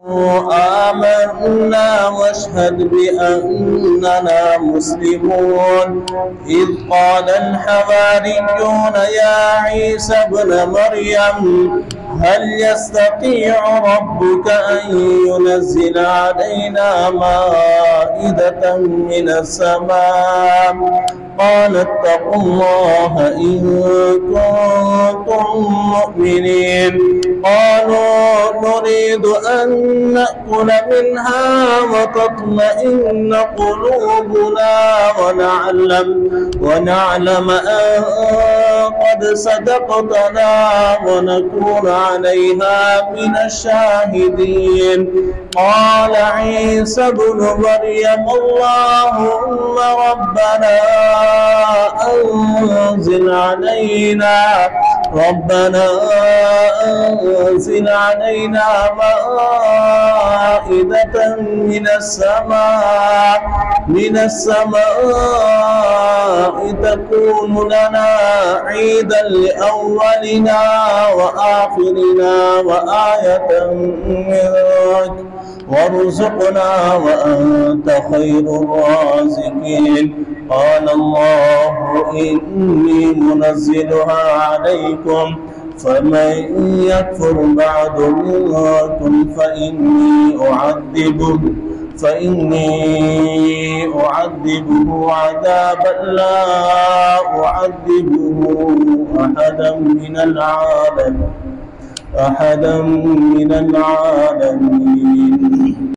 آمنا واشهد بأننا مسلمون. إذ قال الحواريون يا عيسى ابن مريم هل يستطيع ربك أن ينزل علينا مائدة من السماء؟ قال اتقوا الله إن كنتم مؤمنين. قالوا نريد أن نأكل منها وتطمئن قلوبنا ونعلم أن قد صدقتنا ونكون عليها من الشاهدين. قال عيسى ابن مريم اللهم ربنا أنزل علينا مائدة من السماء تكون لنا عيدا لأولنا وآخرنا وآية منك وارزقنا وأنت خير الرازقين. قال الله إني منزلها عليكم فمن يكفر بعد منكم فإني أعذبه عذابا لا أعذبه أحدا من العالمين.